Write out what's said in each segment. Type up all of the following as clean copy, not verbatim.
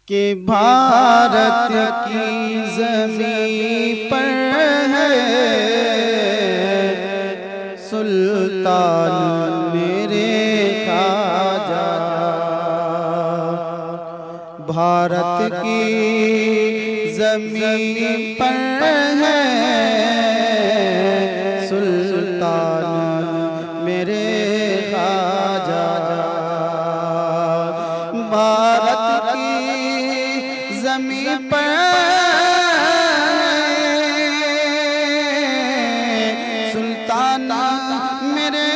कि भारत की ज़मीं पर है सुल्तान मेरे ख्वाजा। भारत की ज़मीं पर है सुल्तान मेरे ख्वाजा। भारत की ज़मीं पर सुल्तान मेरे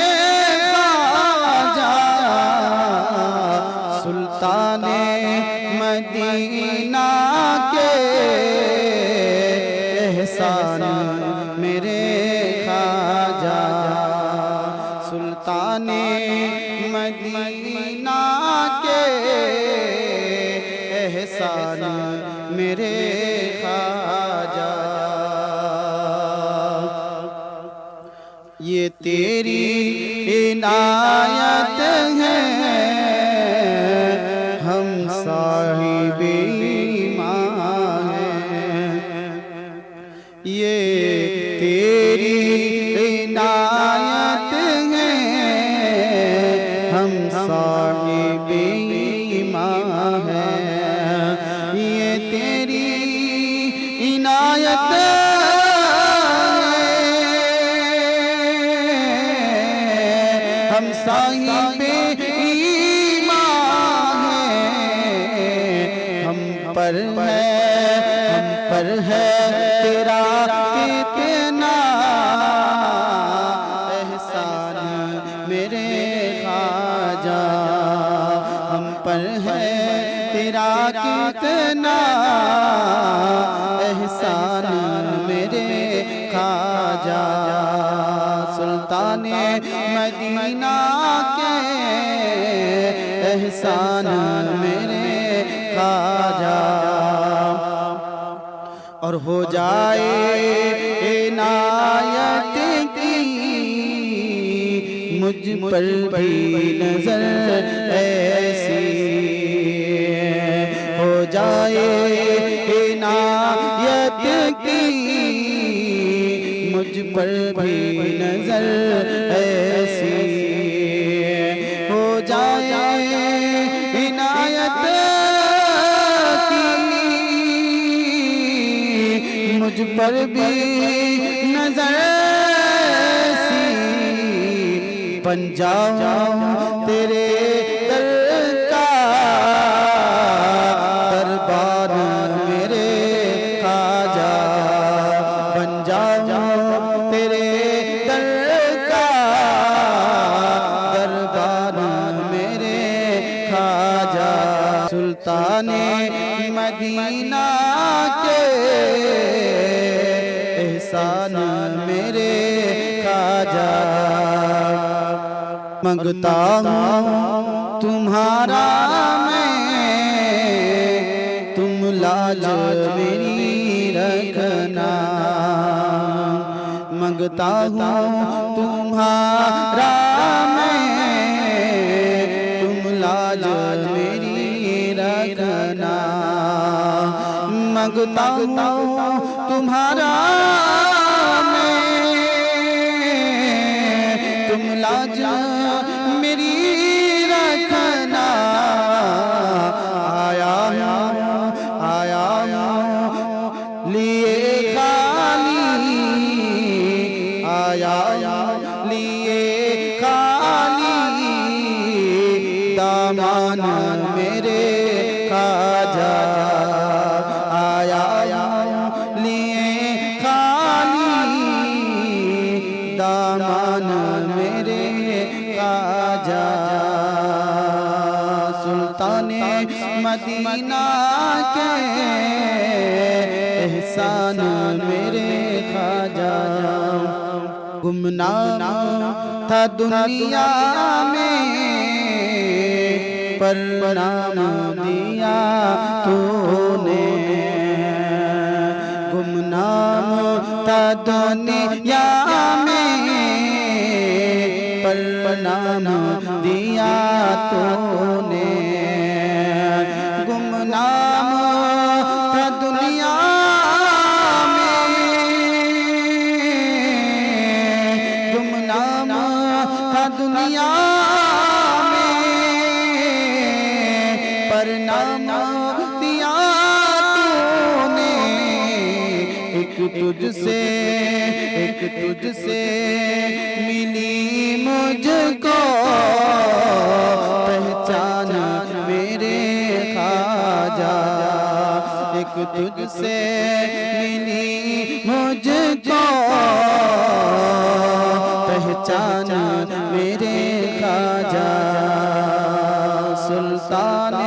ख्वाजा। सुल्तान मदीना के एहसान मेरे ख्वाजा। सुल्तान मदीना के एहसान मेरे ख्वाजा। ये तेरी इनायत है हम साहिबे ईमान हैं। ये तेरी इनायत है हम साहिबे ईमान हैं। ये तेरी इनायत हम साहिबे ईमान हैं। हम पर है तेरा कितना एहसान मेरे ख्वाजा। हम पर है तेरा कितना एहसान मेरे ख्वाजा। सुल्तान मदीना के एहसान मेरे ख्वाजा। और हो जाए इनायत की मुझ पर भी नजर ऐसी। हो जाए इनायत की मुझ पर भी नजर ऐसी। हो जाए इनायत की मुझ पर भी नजर ऐसी। बन जाऊं तेरे दर का दरबार मेरे ख्वाजा। बन जाऊं तेरे दर का दरबार मेरे ख्वाजा। सुल्तान मदीना के एहसान मेरे ख्वाजा। मांगता हूँ तुम्हारा मैं तुम लाज मेरी रखना। मांगता हूँ तुम्हारा मैं तुम लाज मेरी रखना। मांगता हूँ तुम्हारा मैं तुम लाज मेरी रखना। आया लिए खाली आया लिए खाली दामान मेरे ख्वाजा। आया लिए खाली दामान मेरे ख्वाजा। सुल्तान मदीना के एहसान मेरे ख्वाजा। गुमनाम था दुनिया में पर नाम दिया तूने। गुमनाम था दुनिया में पर नाम दिया तूने। गुमनाम प्रणाम दिया तूने, एक तुझसे मिली मुझको पहचान मेरे ख्वाजा, एक तुझसे मिली मुझको पहचान मेरे ख्वाजा। सुल्तान